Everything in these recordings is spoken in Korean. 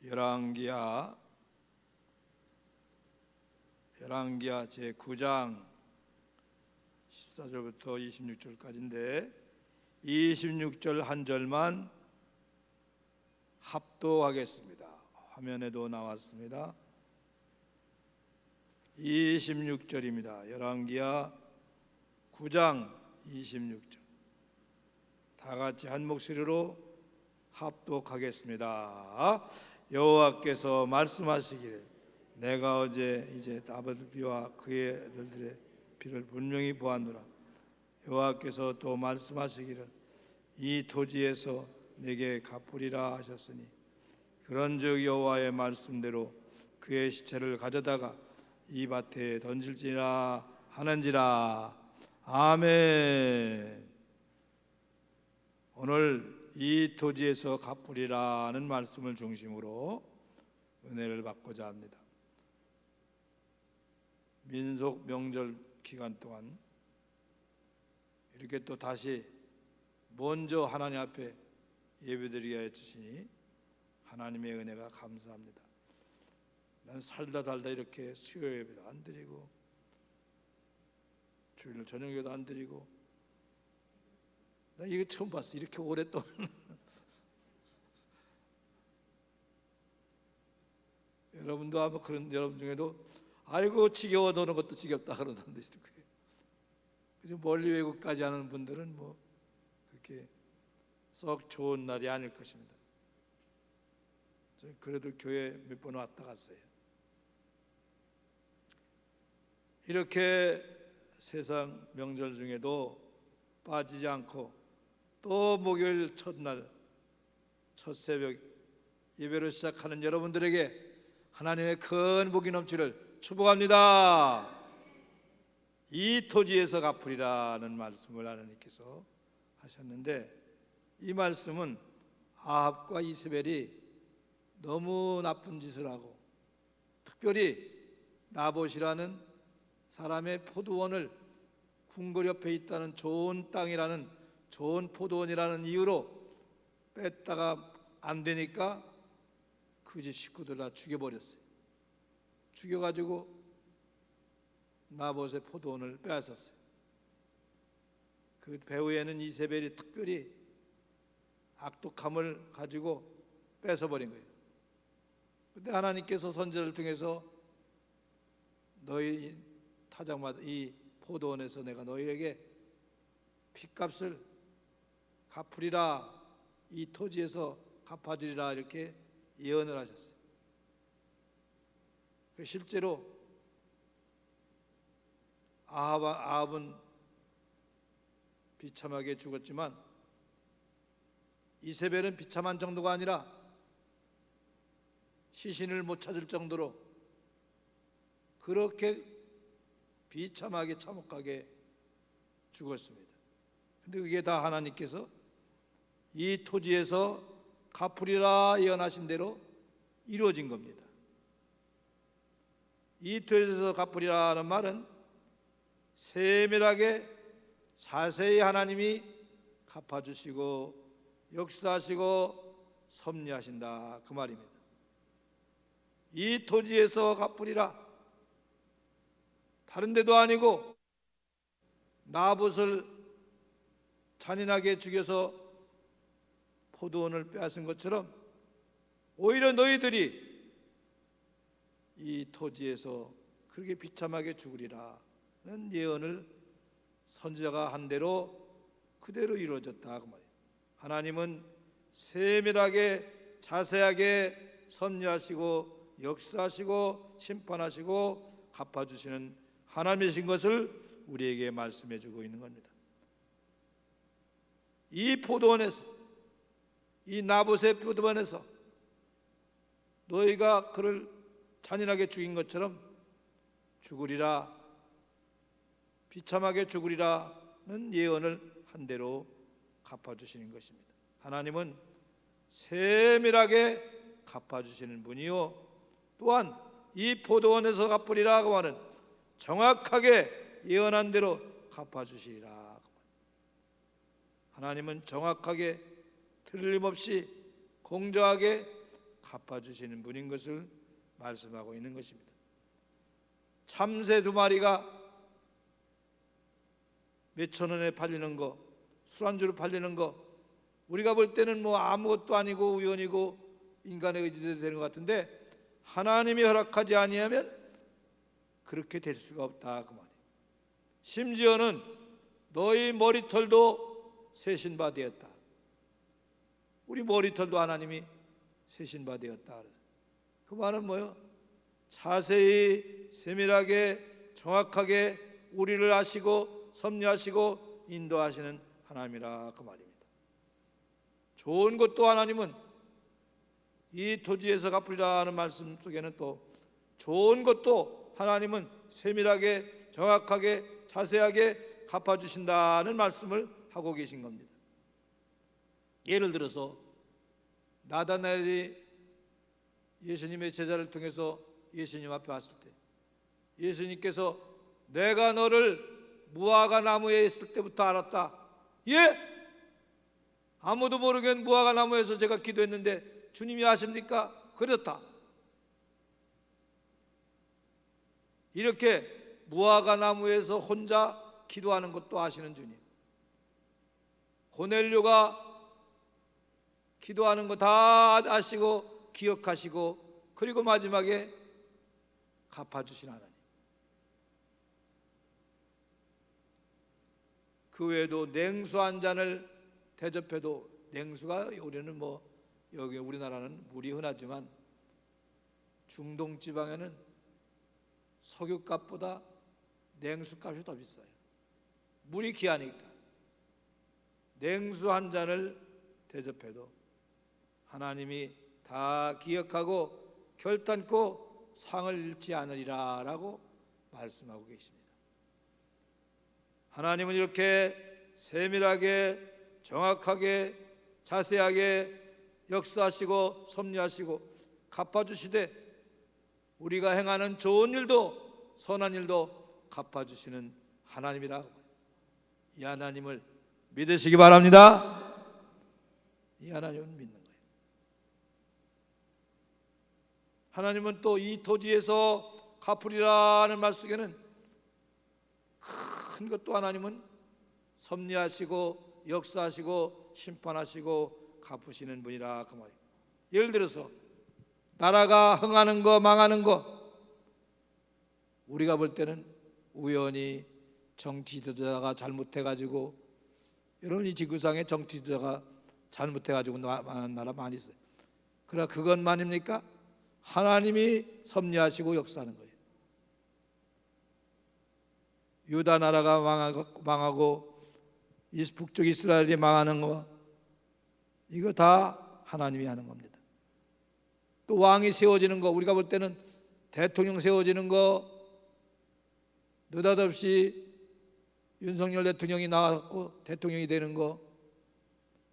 열왕기하 제9장 14절부터 26절까지인데 26절 한 절만 합독하겠습니다. 화면에도 나왔습니다. 26절입니다. 열왕기하 9장 26절 다 같이 한 목소리로 합독하겠습니다. 여호와께서 말씀하시기를 내가 어제 이제 나봇비와 그의 아들들의 피를 분명히 보았노라. 여호와께서 또 말씀하시기를 이 토지에서 내게 갚으리라 하셨으니 그런즉 여호와의 말씀대로 그의 시체를 가져다가 이 밭에 던질지라 하는지라. 아멘. 오늘 이 토지에서 갚으리라는 말씀을 중심으로 은혜를 받고자 합니다. 민속 명절 기간 동안 이렇게 또 다시 먼저 하나님 앞에 예배드리게 해주시니 하나님의 은혜가 감사합니다. 난 살다 이렇게 수요 예배도 안 드리고 주일 저녁 예배도 안 드리고 나 이거 처음 봤어. 이렇게 오랫동안 여러분도 아마 그런 여러분 중에도 아이고 지겨워 노는 것도 지겹다 그러던데 그래서 멀리 외국까지 하는 분들은 뭐 그렇게 썩 좋은 날이 아닐 것입니다. 그래도 교회 몇 번 왔다 갔어요. 이렇게 세상 명절 중에도 빠지지 않고 또 목요일 첫날 첫 새벽 예배로 시작하는 여러분들에게 하나님의 큰 복이 넘치를 축복합니다. 이 토지에서 갚으리라는 말씀을 하나님께서 하셨는데 이 말씀은 아합과 이세벨이 너무 나쁜 짓을 하고 특별히 나봇이라는 사람의 포도원을 궁궐 옆에 있다는 좋은 땅이라는 좋은 포도원이라는 이유로 뺐다가 안 되니까 그 집 식구들 다 죽여버렸어요. 죽여가지고 나봇의 포도원을 빼앗았어요. 그 배후에는 이세벨이 특별히 악독함을 가지고 뺏어버린 거예요. 그런데 하나님께서 선지자를 통해서 너희 타작마다 이 포도원에서 내가 너희에게 핏값을 갚으리라, 이 토지에서 갚아주리라 이렇게 예언을 하셨어요. 실제로 아합은 비참하게 죽었지만 이세벨은 비참한 정도가 아니라 시신을 못 찾을 정도로 그렇게 비참하게 참혹하게 죽었습니다. 근데 그게 다 하나님께서 이 토지에서 갚으리라 예언하신 대로 이루어진 겁니다. 이 토지에서 갚으리라는 말은 세밀하게 자세히 하나님이 갚아주시고 역사하시고 섭리하신다 그 말입니다. 이 토지에서 갚으리라, 다른 데도 아니고 나봇을 잔인하게 죽여서 포도원을 빼앗은 것처럼 오히려 너희들이 이 토지에서 그렇게 비참하게 죽으리라는 예언을 선지자가 한 대로 그대로 이루어졌다 그 말이에요. 하나님은 세밀하게 자세하게 섭리하시고 역사하시고 심판하시고 갚아주시는 하나님이신 것을 우리에게 말씀해 주고 있는 겁니다. 이 포도원에서, 이 나봇의 포도원에서 너희가 그를 잔인하게 죽인 것처럼 죽으리라, 비참하게 죽으리라는 예언을 한 대로 갚아주시는 것입니다. 하나님은 세밀하게 갚아주시는 분이요, 또한 이 포도원에서 갚으리라고 하는 정확하게 예언한 대로 갚아주시리라. 하나님은 정확하게 틀림없이 공정하게 갚아주시는 분인 것을 말씀하고 있는 것입니다. 참새 2마리가 몇천 원에 팔리는 거, 술안주로 팔리는 거, 우리가 볼 때는 뭐 아무것도 아니고 우연이고 인간의 의지대로 되는 것 같은데, 하나님이 허락하지 아니하면 그렇게 될 수가 없다 그 말이에요. 심지어는 너희 머리털도 세신 바 되었다. 우리 머리털도 하나님이 세신 바 되었다. 그 말은 뭐요? 자세히 세밀하게 정확하게 우리를 아시고 섭리하시고 인도하시는 하나님이라 그 말입니다. 좋은 것도 하나님은 이 토지에서 갚으리라는 말씀 속에는 또 좋은 것도 하나님은 세밀하게 정확하게 자세하게 갚아주신다는 말씀을 하고 계신 겁니다. 예를 들어서 나다나엘이 예수님의 제자를 통해서 예수님 앞에 왔을 때 예수님께서 내가 너를 무화과 나무에 있을 때부터 알았다. 예? 아무도 모르게 무화과 나무에서 제가 기도했는데 주님이 아십니까? 그렇다. 이렇게 무화과 나무에서 혼자 기도하는 것도 아시는 주님, 고넬료가 기도하는 거 다 아시고 기억하시고 그리고 마지막에 갚아주신 하나님. 그 외에도 냉수 한 잔을 대접해도, 냉수가 우리는 뭐 여기 우리나라는 물이 흔하지만 중동 지방에는 석유값보다 냉수값이 더 비싸요. 물이 귀하니까. 냉수 한 잔을 대접해도 하나님이 다 기억하고 결단코 상을 잃지 않으리라 라고 말씀하고 계십니다. 하나님은 이렇게 세밀하게 정확하게 자세하게 역사하시고 섭리하시고 갚아주시되 우리가 행하는 좋은 일도 선한 일도 갚아주시는 하나님이라고, 이 하나님을 믿으시기 바랍니다. 이 하나님을 믿는 거예요. 하나님은 또 이 토지에서 갚으리라는 말 속에는 큰 것도 하나님은 섭리하시고 역사하시고 심판하시고 갚으시는 분이라 그 말이에요. 예를 들어서 나라가 흥하는 거 망하는 거, 우리가 볼 때는 우연히 정치 지도자가 잘못해가지고, 여러분 이 지구상에 정치 지도자가 잘못해가지고 망한 나라 많이 있어요. 그러나 그것만입니까? 하나님이 섭리하시고 역사하는 거예요. 유다 나라가 망하고 북쪽 이스라엘이 망하는 거, 이거 다 하나님이 하는 겁니다. 또 왕이 세워지는 거, 우리가 볼 때는 대통령 세워지는 거, 느닷없이 윤석열 대통령이 나왔고 대통령이 되는 거,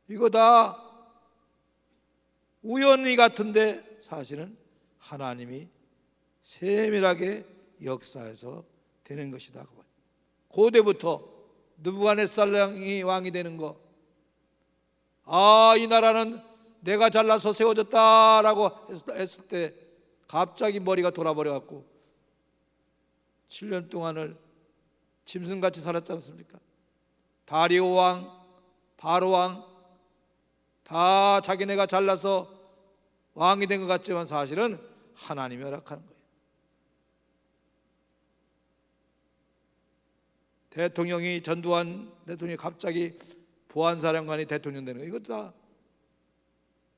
이거 다 우연히 같은데 사실은 하나님이 세밀하게 역사해서 되는 것이다. 고대부터 느부갓네살이 왕이 되는 거, 이 나라는 내가 잘나서 세워졌다라고 했을 때 갑자기 머리가 돌아버려갖고 7년 동안을 짐승같이 살았지 않습니까? 다리오 왕, 바로 왕 다 자기네가 잘나서 왕이 된 것 같지만 사실은 하나님이 허락하는 거예요. 대통령이 전두환 대통령이 갑자기 보안사령관이 대통령 되는 거, 이것도 다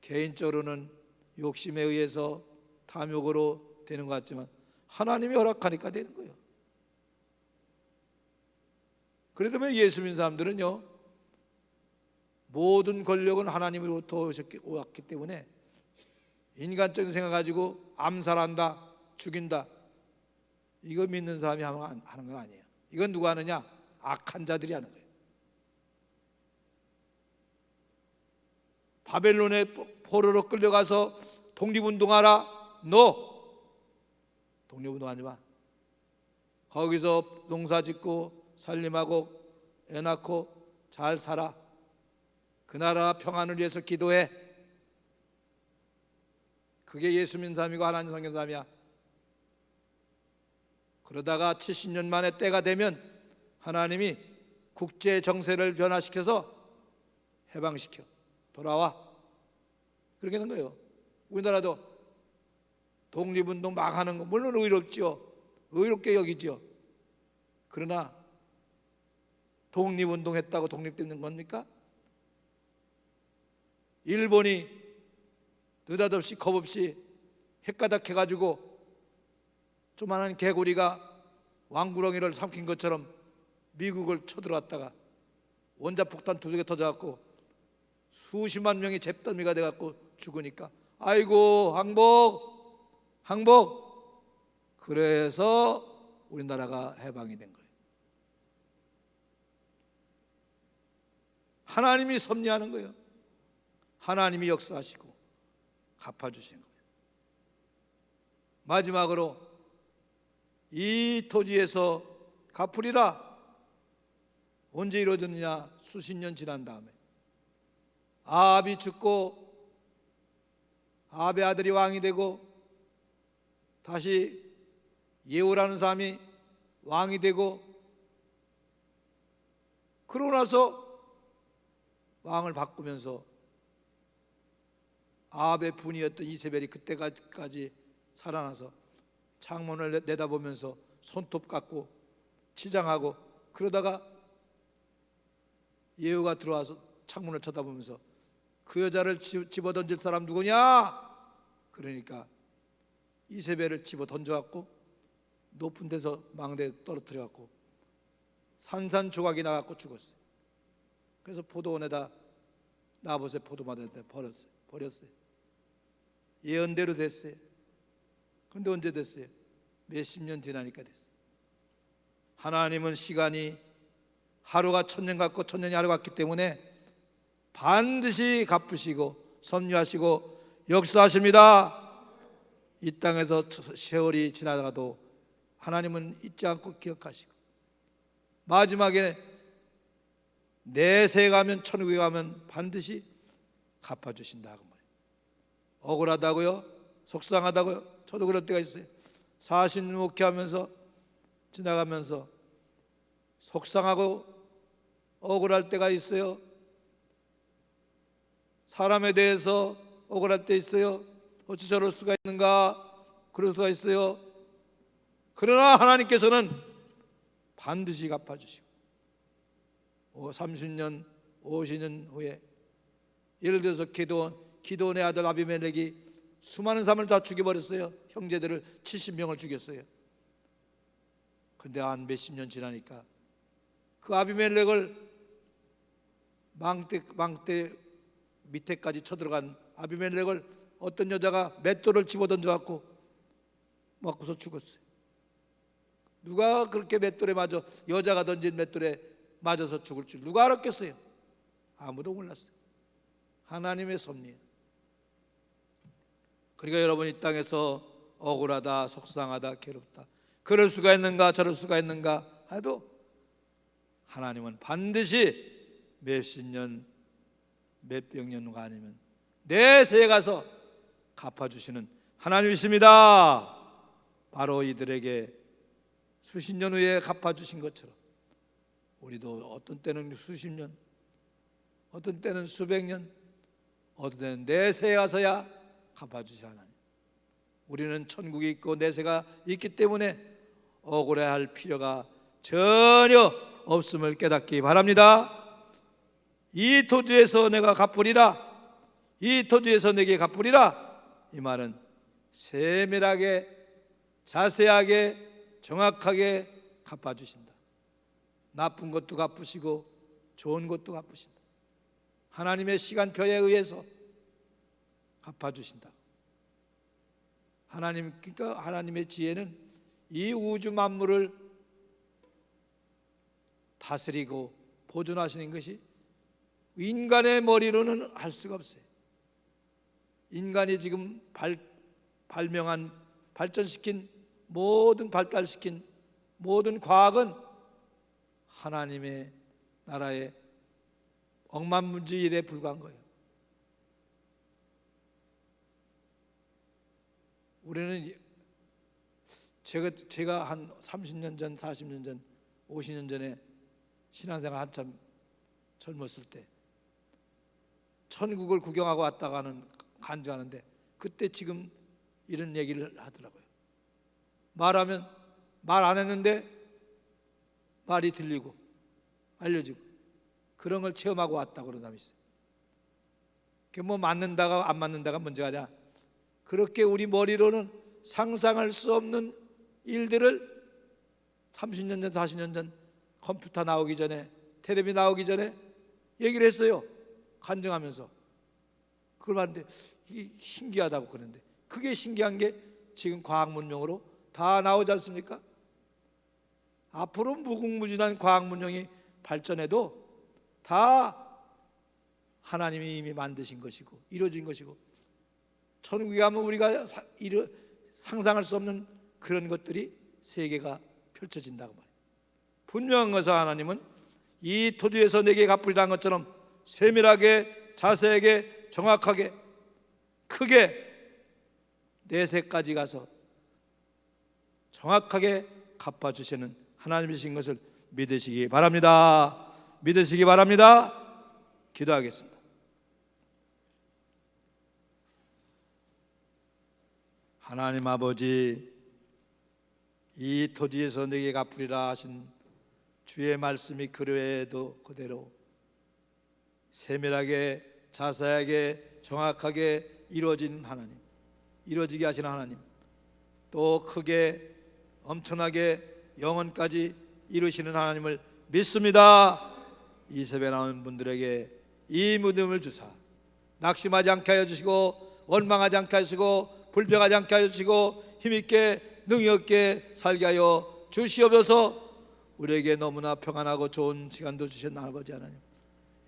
개인적으로는 욕심에 의해서 탐욕으로 되는 것 같지만 하나님이 허락하니까 되는 거예요. 그래도 왜 예수 믿는 사람들은요, 모든 권력은 하나님으로부터 왔기 때문에 인간적인 생각 가지고 암살한다, 죽인다, 이거 믿는 사람이 하는 건 아니에요. 이건 누가 하느냐? 악한 자들이 하는 거예요. 바벨론의 포로로 끌려가서 독립운동하라. 너 독립운동하지 마. 거기서 농사짓고 살림하고 애 낳고 잘 살아. 그 나라 평안을 위해서 기도해. 그게 예수 믿는 사람이고 하나님 섬기는 사람이야. 그러다가 70년 만에 때가 되면 하나님이 국제 정세를 변화시켜서 해방시켜 돌아와. 그렇게 하는 거예요. 우리나라도 독립운동 막 하는 거 물론 의롭지요. 의롭게 여기지요. 그러나 독립운동 했다고 독립되는 겁니까? 일본이 느닷없이 겁없이 헷가닥 해가지고 조만한 개구리가 왕구렁이를 삼킨 것처럼 미국을 쳐들어왔다가 원자폭탄 2개 터져갖고 수십만 명이 잿더미가 돼갖고 죽으니까 아이고 항복. 그래서 우리나라가 해방이 된 거예요. 하나님이 섭리하는 거예요. 하나님이 역사하시고 갚아주시는 거예요. 마지막으로 이 토지에서 갚으리라. 언제 이루어졌느냐? 수십 년 지난 다음에 아합이 죽고 아합의 아들이 왕이 되고 다시 예후라는 사람이 왕이 되고 그러고 나서 왕을 바꾸면서 아합의 분이었던 이세벨이 그때까지 살아나서 창문을 내다보면서 손톱 깎고 치장하고 그러다가 예후가 들어와서 창문을 쳐다보면서 그 여자를 집어던질 사람 누구냐? 그러니까 이세벨을 집어 던져갖고 높은 데서 망대에 떨어뜨려갖고 산산조각이 나갖고 죽었어요. 그래서 포도원에다 나봇의 포도마다에 버렸어요. 예언대로 됐어요. 근데 언제 됐어요? 몇십 년 지나니까 됐어요. 하나님은 시간이 하루가 천년 같고 천년이 하루 같기 때문에 반드시 갚으시고 섭리하시고 역사하십니다. 이 땅에서 세월이 지나가도 하나님은 잊지 않고 기억하시고 마지막에 내세 가면 천국에 가면 반드시 갚아주신다 그 말이에요. 억울하다고요? 속상하다고요? 저도 그럴 때가 있어요. 40년 목회하면서 지나가면서 속상하고 억울할 때가 있어요. 사람에 대해서 억울할 때 있어요. 어찌 저럴 수가 있는가? 그럴 수가 있어요. 그러나 하나님께서는 반드시 갚아주시고 30년, 50년 후에 예를 들어서 기드온의 아들 아비멜렉이 수많은 사람을 다 죽여버렸어요. 형제들을 70명을 죽였어요. 근데 한 몇십 년 지나니까 그 아비멜렉을 망대 밑에까지 쳐들어간 아비멜렉을 어떤 여자가 맷돌을 집어던져갖고 맞고서 죽었어요. 누가 그렇게 맷돌에 맞아 여자가 던진 맷돌에 맞아서 죽을 줄 누가 알았겠어요? 아무도 몰랐어요. 하나님의 섭리예요. 그러니까 여러분 이 땅에서 억울하다, 속상하다, 괴롭다 그럴 수가 있는가 저럴 수가 있는가 해도 하나님은 반드시 몇십 년 몇백 년 후가 아니면 내세에 가서 갚아주시는 하나님이십니다. 바로 이들에게 수십 년 후에 갚아주신 것처럼 우리도 어떤 때는 수십 년, 어떤 때는 수백 년, 어떤 때는 내세에 가서야 갚아주시 하나님. 우리는 천국이 있고 내세가 있기 때문에 억울해할 필요가 전혀 없음을 깨닫기 바랍니다. 이 토지에서 내가 갚으리라, 이 토지에서 내게 갚으리라, 이 말은 세밀하게 자세하게 정확하게 갚아주신다. 나쁜 것도 갚으시고 좋은 것도 갚으신다. 하나님의 시간표에 의해서 갚아주신다. 그러니까 하나님의 지혜는 이 우주 만물을 다스리고 보존하시는 것이 인간의 머리로는 할 수가 없어요. 인간이 지금 발전시킨 발달시킨 모든 과학은 하나님의 나라의 억만문지 일에 불과한 거예요. 우리는 제가 한 30년 전, 40년 전, 50년 전에 신앙생활 한참 젊었을 때 천국을 구경하고 왔다가는 간증하는데 그때 지금 이런 얘기를 하더라고요. 말하면 말 안 했는데 말이 들리고 알려지고 그런 걸 체험하고 왔다고 그런 사람이 있어요. 그게 뭐 맞는다가 안 맞는다가 문제가 아니라 그렇게 우리 머리로는 상상할 수 없는 일들을 30년 전, 40년 전 컴퓨터 나오기 전에, 텔레비 나오기 전에 얘기를 했어요. 간증하면서. 그걸 봤는데 신기하다고 그러는데 그게 신기한 게 지금 과학문명으로 다 나오지 않습니까? 앞으로 무궁무진한 과학문명이 발전해도 다 하나님이 이미 만드신 것이고 이루어진 것이고 천국에 가면 우리가 상상할 수 없는 그런 것들이 세계가 펼쳐진다고 말이에요. 분명한 것은 하나님은 이 토지에서 내게 갚으리라는 것처럼 세밀하게 자세하게 정확하게 크게 내세까지 가서 정확하게 갚아주시는 하나님이신 것을 믿으시기 바랍니다. 믿으시기 바랍니다. 기도하겠습니다. 하나님 아버지, 이 토지에서 내게 갚으리라 하신 주의 말씀이 그래도 그대로 세밀하게 자세하게 정확하게 이루어진 하나님, 이루어지게 하시는 하나님, 또 크게 엄청나게 영원까지 이루시는 하나님을 믿습니다. 이 새벽에 나온 분들에게 이 믿음을 주사 낙심하지 않게 하여 주시고 원망하지 않게 하시고 불평하지 않게 하여 주시고 힘있게 능력있게 살게 하여 주시옵소서. 우리에게 너무나 평안하고 좋은 시간도 주신 아버지 하나님,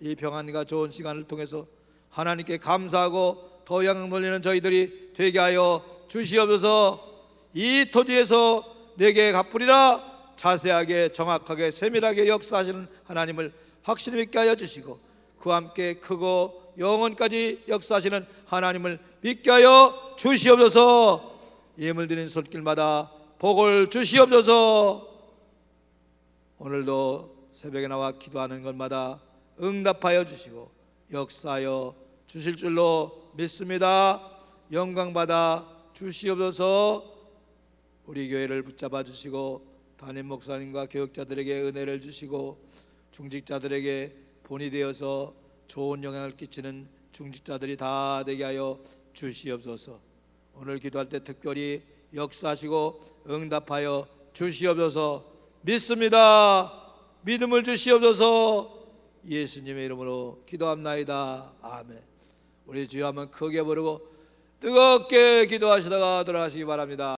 이 평안과 좋은 시간을 통해서 하나님께 감사하고 더 영광 돌리는 저희들이 되게 하여 주시옵소서. 이 토지에서 내게 갚으리라 자세하게 정확하게 세밀하게 역사하시는 하나님을 확신이 있게 하여 주시고 그와 함께 크고 영원까지 역사하시는 하나님을 믿게 하여 주시옵소서. 예물 드리는 손길마다 복을 주시옵소서. 오늘도 새벽에 나와 기도하는 것마다 응답하여 주시고 역사하여 주실 줄로 믿습니다. 영광받아 주시옵소서. 우리 교회를 붙잡아 주시고 담임 목사님과 교역자들에게 은혜를 주시고 중직자들에게 본이 되어서 좋은 영향을 끼치는 중직자들이 다 되게 하여 주시옵소서. 오늘 기도할 때 특별히 역사하시고 응답하여 주시옵소서. 믿습니다. 믿음을 주시옵소서. 예수님의 이름으로 기도합나이다. 아멘. 우리 주여 한번 크게 부르고 뜨겁게 기도하시다가 돌아가시기 바랍니다.